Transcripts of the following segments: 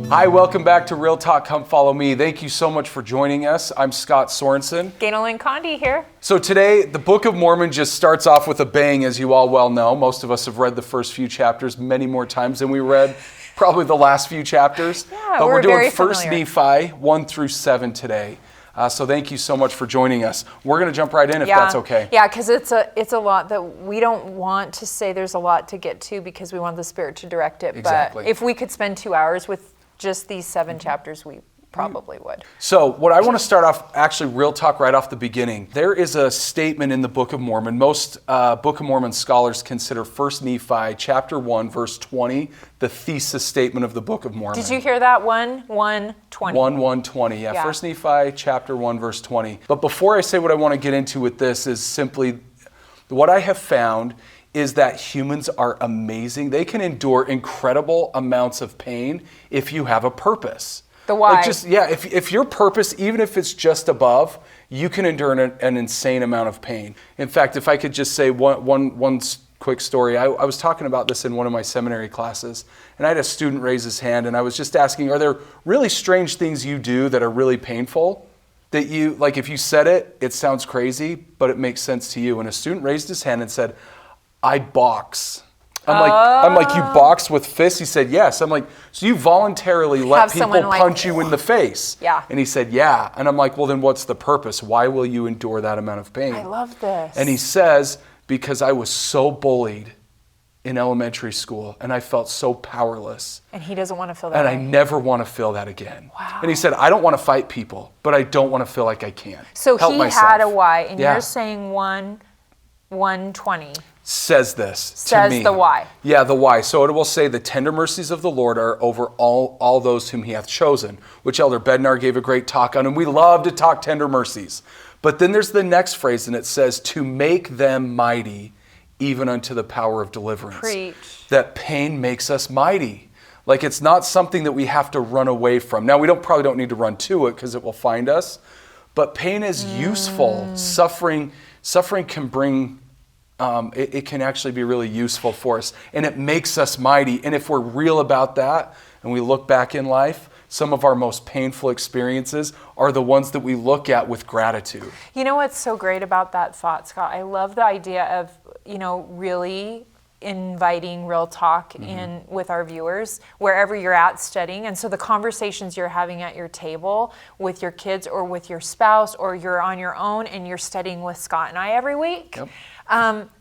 Hi, welcome back to Real Talk, Come Follow Me. Thank you so much for joining us. I'm Scott Sorensen. Ganel-Lyn here. So today, the Book of Mormon just starts off with a bang, as you all well know. Most of us have read the first few chapters many more times than we read probably the last few chapters. Yeah, but we're doing First Nephi 1 through 7 today. So thank you so much for joining us. We're going to jump right in if that's okay. Yeah, because it's a lot that we don't want to say there's a lot to get to because we want the Spirit to direct it. Exactly. But if we could spend 2 hours with just these 7 chapters, we probably would. So what I want to start off, actually real talk right off the beginning. There is a statement in the Book of Mormon. Most Book of Mormon scholars consider 1 Nephi chapter 1 verse 20 the thesis statement of the Book of Mormon. Did you hear that? 1:20. 1:20. Yeah, 1 Nephi chapter 1 verse 20. But before I say what I want to get into with this is simply what I have found is that humans are amazing. They can endure incredible amounts of pain if you have a purpose. The why. If your purpose, even if it's just above, you can endure an insane amount of pain. In fact, if I could just say one quick story. I was talking about this in one of my seminary classes, and I had a student raise his hand, and I was just asking, are there really strange things you do that are really painful? That you, like if you said it, it sounds crazy, but it makes sense to you. And a student raised his hand and said, I box. I'm like, you box with fists? He said, yes. I'm like, so you voluntarily let people punch you in the face? Yeah. And he said, yeah. And I'm like, well, then what's the purpose? Why will you endure that amount of pain? I love this. And he says, because I was so bullied in elementary school and I felt so powerless. And he doesn't want to feel that And way. I never want to feel that again. Wow. And he said, I don't want to fight people, but I don't want to feel like I can't. So help he myself. had a why, and you're saying 1:20. Says this Says to me. the why. Yeah, the why. So it will say, the tender mercies of the Lord are over all those whom he hath chosen, which Elder Bednar gave a great talk on, and we love to talk tender mercies. But then there's the next phrase, and it says, to make them mighty, even unto the power of deliverance. Preach. That pain makes us mighty. Like it's not something that we have to run away from. Now, we probably don't need to run to it because it will find us, but pain is useful. Suffering can bring... it can actually be really useful for us, and it makes us mighty. And if we're real about that and we look back in life, some of our most painful experiences are the ones that we look at with gratitude. You know what's so great about that thought, Scott? I love the idea of, really inviting real talk in with our viewers wherever you're at studying. And so the conversations you're having at your table with your kids or with your spouse, or you're on your own and you're studying with Scott and I every week. Yep.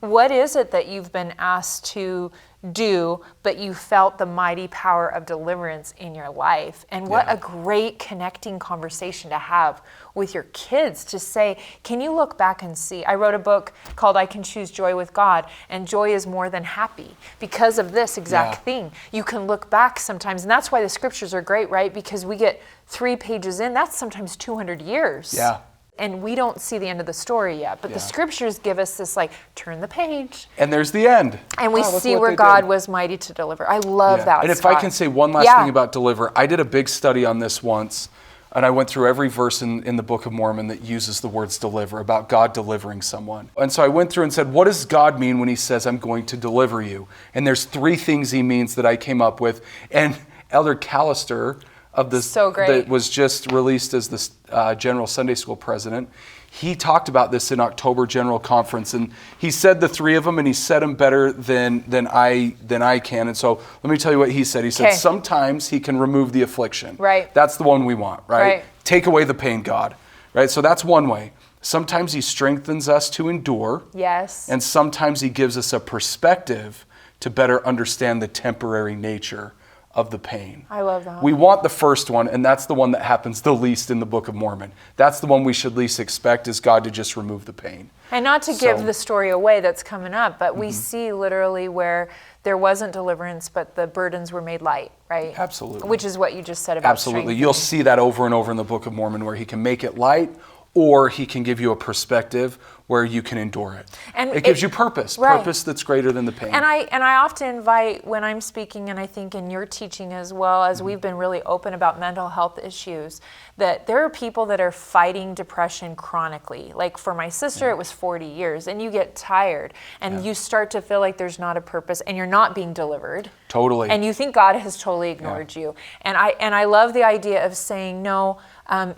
What is it that you've been asked to do, but you felt the mighty power of deliverance in your life? And what a great connecting conversation to have with your kids, to say, can you look back and see? I wrote a book called I Can Choose Joy with God, and joy is more than happy because of this exact thing. You can look back sometimes, and that's why the scriptures are great, right? Because we get 3 pages in, that's sometimes 200 years. Yeah. And we don't see the end of the story yet. But the scriptures give us this, turn the page. And there's the end. And we see where God was mighty to deliver. I love that, And if Scott. I can say one last thing about deliver, I did a big study on this once, and I went through every verse in the Book of Mormon that uses the words deliver, about God delivering someone. And so I went through and said, what does God mean when he says, I'm going to deliver you? And there's 3 things he means that I came up with. And Elder Callister, that was just released as the General Sunday School president, he talked about this in October General Conference, and he said the 3 of them, and he said them better than I can. And so let me tell you what he said. He said, sometimes he can remove the affliction. Right. That's the one we want, right? Take away the pain, God. Right? So that's one way. Sometimes he strengthens us to endure. Yes. And sometimes he gives us a perspective to better understand the temporary nature of the pain. I love that. We want the first one, and that's the one that happens the least in the Book of Mormon. That's the one we should least expect, is God to just remove the pain. And not to give the story away that's coming up, but we see literally where there wasn't deliverance, but the burdens were made light, right? Absolutely. Which is what you just said about Absolutely. You'll see that over and over in the Book of Mormon, where he can make it light, or he can give you a perspective where you can endure it. And it gives you purpose, purpose that's greater than the pain. And I often invite, when I'm speaking, and I think in your teaching as well, as we've been really open about mental health issues, that there are people that are fighting depression chronically. Like for my sister, it was 40 years, and you get tired, and you start to feel like there's not a purpose, and you're not being delivered. Totally. And you think God has totally ignored you. And I love the idea of saying, no,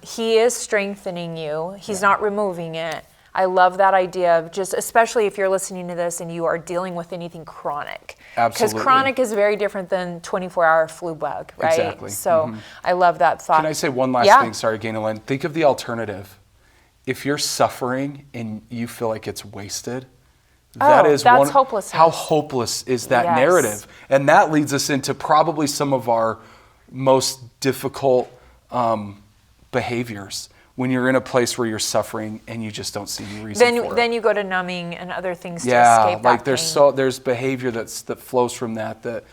he is strengthening you. He's not removing it. I love that idea of just, especially if you're listening to this and you are dealing with anything chronic. Absolutely. Because chronic is very different than 24-hour flu bug, right? Exactly. So I love that thought. Can I say one last thing? Sorry, Ganel-Lyn. Think of the alternative. If you're suffering and you feel like it's wasted, that's hopelessness. How hopeless is that narrative? And that leads us into probably some of our most difficult behaviors. When you're in a place where you're suffering and you just don't see any reason for it. Then you go to numbing and other things to escape that pain. There's behavior that flows from that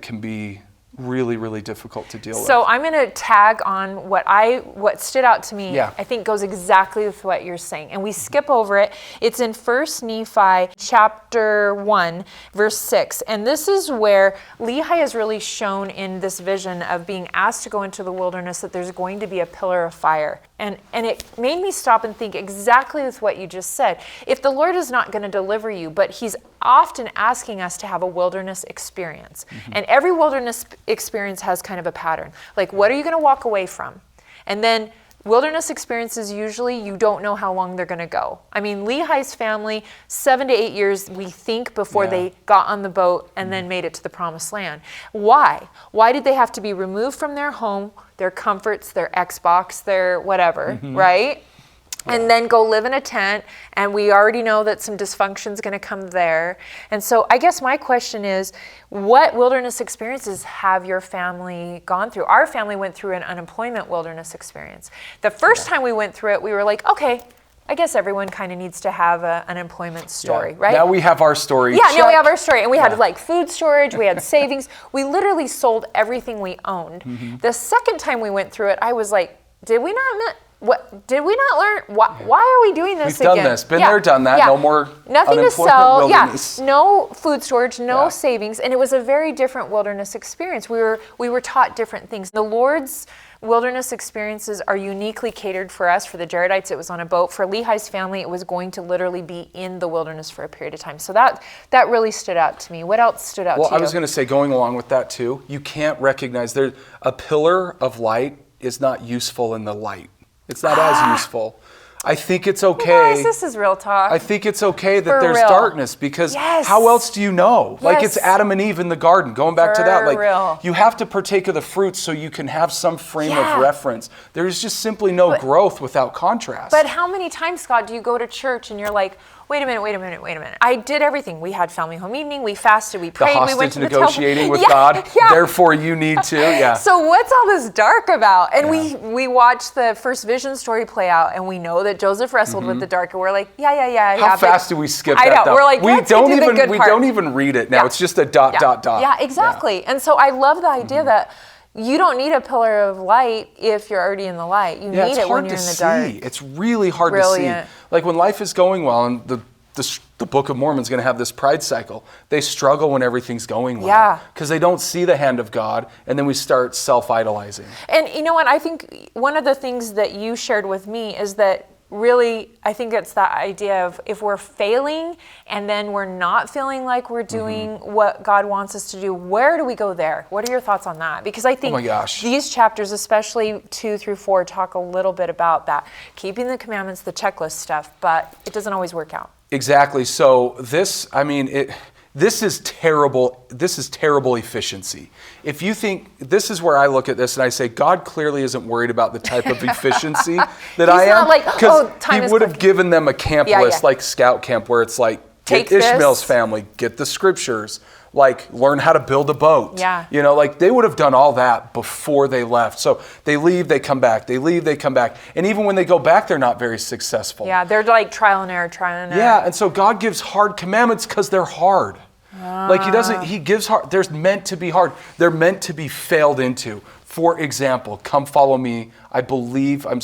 can be really, really difficult to deal with. So I'm going to tag on what stood out to me. I think goes exactly with what you're saying. And we skip over it. It's in 1 Nephi chapter 1, verse 6. And this is where Lehi is really shown in this vision of being asked to go into the wilderness, that there's going to be a pillar of fire. And it made me stop and think exactly with what you just said. If the Lord is not going to deliver you, but he's often asking us to have a wilderness experience. And every wilderness experience has kind of a pattern. Like, what are you going to walk away from? And then wilderness experiences, usually you don't know how long they're going to go. I mean, Lehi's family, 7 to 8 years, we think, before they got on the boat and then made it to the promised land. Why? Why did they have to be removed from their home, their comforts, their Xbox, their whatever, right? And then go live in a tent, and we already know that some dysfunction is going to come there. And so I guess my question is, what wilderness experiences have your family gone through? Our family went through an unemployment wilderness experience. The first time we went through it, we were like, okay, I guess everyone kind of needs to have an employment story, right? Now we have our story. Yeah, now we have our story. And we had like food storage, we had savings. We literally sold everything we owned. The second time we went through it, I was like, did we not learn? Why are we doing this again? We've done this. Been there, done that. No more nothing to sell. Wilderness. No food storage, no savings, and it was a very different wilderness experience. We were taught different things. The Lord's wilderness experiences are uniquely catered for us. For the Jaredites, it was on a boat. For Lehi's family, it was going to literally be in the wilderness for a period of time. So that really stood out to me. What else stood out to you? Well, I was going to say, going along with that too, you can't recognize a pillar of light is not useful in the light. It's not as useful. I think it's okay. Guys, this is real talk. I think it's okay that there's darkness, because how else do you know? Like, it's Adam and Eve in the garden. Going back to that, like, you have to partake of the fruits so you can have some frame of reference. There's just simply no growth without contrast. But how many times, Scott, do you go to church and you're like, wait a minute. I did everything. We had family home evening. We fasted. We prayed. We went to the temple. Negotiating with God. Therefore, you need to. So what's all this dark about? And we watched the first vision story play out, and we know that Joseph wrestled with the dark. And we're like, How fast do we skip that? I know. We're like, we don't even read it now. It's just a dot. Yeah, exactly. And so I love the idea that you don't need a pillar of light if you're already in the light. You need it when you're in the dark. It's really hard to see. Like, when life is going well, and the Book of Mormon is going to have this pride cycle, they struggle when everything's going well. Because they don't see the hand of God, and then we start self-idolizing. And you know what? I think one of the things that you shared with me is that really, I think it's that idea of, if we're failing and then we're not feeling like we're doing what God wants us to do, where do we go there? What are your thoughts on that? Because I think these chapters, especially 2 through 4, talk a little bit about that. Keeping the commandments, the checklist stuff, but it doesn't always work out. Exactly. So this is terrible. This is terrible efficiency. If you think, this is where I look at this and I say, God clearly isn't worried about the type of efficiency that I am. Because he would have given them a camp list like Scout Camp, where it's like, get Ishmael's family, get the scriptures, like, learn how to build a boat. You know, like, they would have done all that before they left. So they leave, they come back. They leave, they come back. And even when they go back, they're not very successful. They're like trial and error. And so God gives hard commandments because they're hard. Like, he gives hard. They're meant to be hard. They're meant to be failed into. For example, come follow me. I believe I'm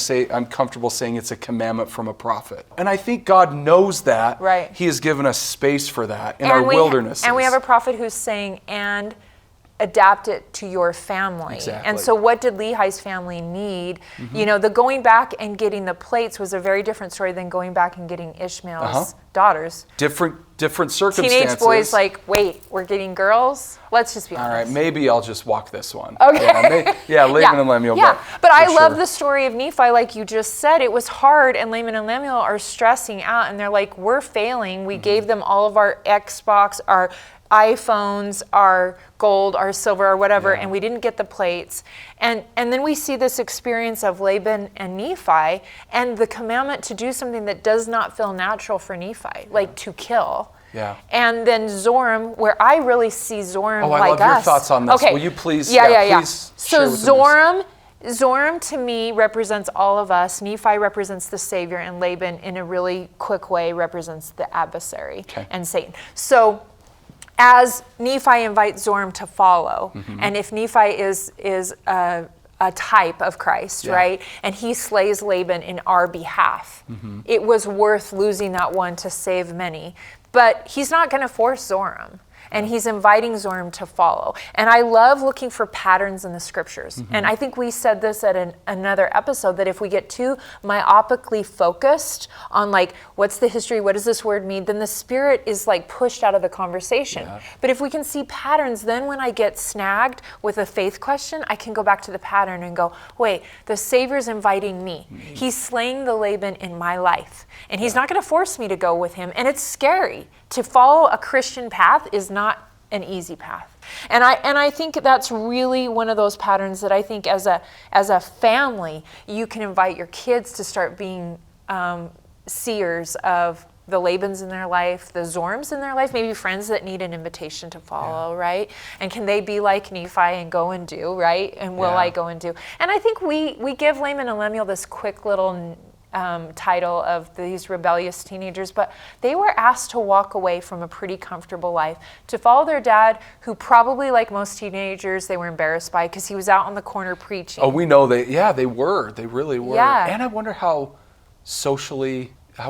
comfortable saying it's a commandment from a prophet. And I think God knows that. He has given us space for that in our wilderness. And we have a prophet who's saying, and adapt it to your family. Exactly. And so what did Lehi's family need? The going back and getting the plates was a very different story than going back and getting Ishmael's daughters. Different circumstances. Teenage boys like, wait, we're getting girls? Let's just be honest. All right, maybe I'll just walk this one. Okay. Laban and Lemuel. Yeah, but I love the story of Nephi, like you just said. It was hard, and Laban and Lemuel are stressing out, and they're like, we're failing. We gave them all of our Xbox, our iPhones, our gold, our silver, or whatever, and we didn't get the plates. And then we see this experience of Laban and Nephi, and the commandment to do something that does not feel natural for Nephi, like to kill. Yeah. And then Zoram, where I really see Zoram like us. I love your thoughts on this. Okay. Will you please? Please So Zoram to me represents all of us. Nephi represents the Savior, and Laban, in a really quick way, represents the adversary and Satan. So as Nephi invites Zoram to follow, and if Nephi is a type of Christ, right? And he slays Laban in our behalf. It was worth losing that one to save many. But he's not going to force Zoram. And he's inviting Zoram to follow. And I love looking for patterns in the scriptures. And I think we said this at another episode, that if we get too myopically focused on like, what's the history, what does this word mean, then the spirit is like pushed out of the conversation. But if we can see patterns, then when I get snagged with a faith question, I can go back to the pattern and go, wait, the Savior's inviting me. He's slaying the Laban in my life. And he's not going to force me to go with him. And it's scary. To follow a Christian path is not an easy path. And I think that's really one of those patterns that I think as a family, you can invite your kids to start being seers of the Labans in their life, the Zorms in their life, maybe friends that need an invitation to follow, right? And can they be like Nephi and go and do, right? And will I go and do? And I think we give Laban and Lemuel this quick little title of these rebellious teenagers, but they were asked to walk away from a pretty comfortable life to follow their dad, who probably, like most teenagers, they were embarrassed by because he was out on the corner preaching. Oh, we know they were. They really were. Yeah. And I wonder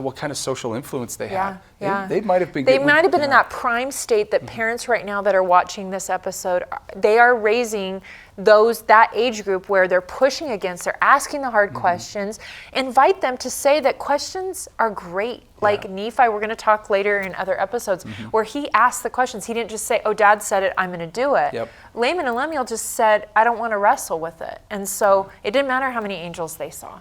what kind of social influence they had. Yeah. They might have been. They might have been in that prime state that parents right now that are watching this episode, they are raising that age group where they're pushing against, they're asking the hard questions. Invite them to say that questions are great. Like Nephi, we're going to talk later in other episodes, where he asked the questions. He didn't just say, oh, Dad said it, I'm going to do it. Laban and Lemuel just said, I don't want to wrestle with it. And so it didn't matter how many angels they saw.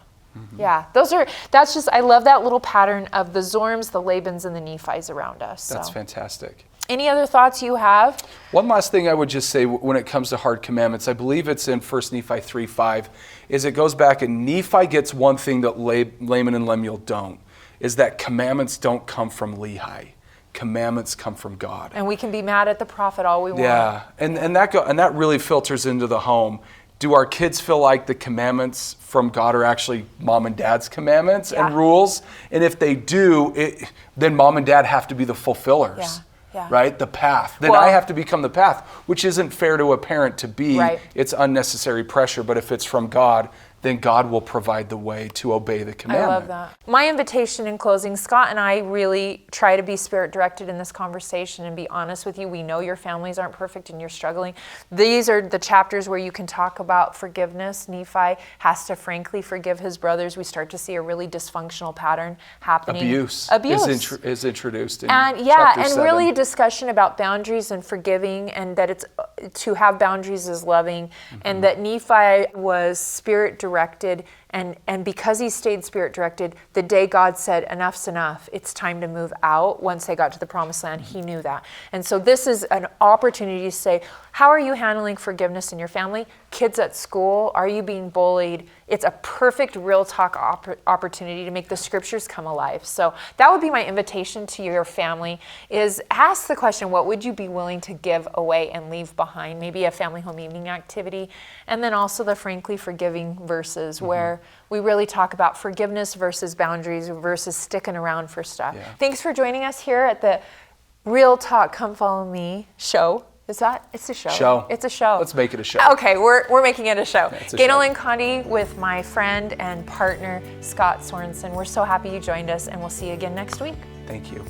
I love that little pattern of the Zorms, the Labans, and the Nephis around us. That's fantastic. Any other thoughts you have? One last thing I would just say when it comes to hard commandments, I believe it's in 1 Nephi 3:5, is it goes back and Nephi gets one thing that Laman and Lemuel don't, is that commandments don't come from Lehi. Commandments come from God. And we can be mad at the prophet all we want. Yeah, and that really filters into the home. Do our kids feel like the commandments from God are actually mom and dad's commandments and rules? And if they do, then mom and dad have to be the fulfillers, right? The path. Then I have to become the path, which isn't fair to a parent to be. Right. It's unnecessary pressure. But if it's from God, then God will provide the way to obey the commandment. I love that. My invitation in closing, Scott and I really try to be spirit-directed in this conversation and be honest with you. We know your families aren't perfect and you're struggling. These are the chapters where you can talk about forgiveness. Nephi has to frankly forgive his brothers. We start to see a really dysfunctional pattern happening. Abuse. Is introduced in chapter 7. Really a discussion about boundaries and forgiving, and that it's to have boundaries is loving, and that Nephi was spirit-directed, and because he stayed spirit-directed, the day God said, enough's enough, it's time to move out, once they got to the promised land, he knew that. And so this is an opportunity to say, how are you handling forgiveness in your family? Kids at school, are you being bullied? It's a perfect real talk opportunity to make the scriptures come alive. So that would be my invitation to your family, is ask the question, what would you be willing to give away and leave behind? Maybe a family home evening activity. And then also the frankly forgiving verses where we really talk about forgiveness versus boundaries versus sticking around for stuff. Yeah. Thanks for joining us here at the Real Talk Come Follow Me show. It's a show. It's a show. Let's make it a show. Okay, we're making it a show. Yeah, Ganel-Lyn Condi with my friend and partner, Scott Sorensen. We're so happy you joined us, and we'll see you again next week. Thank you.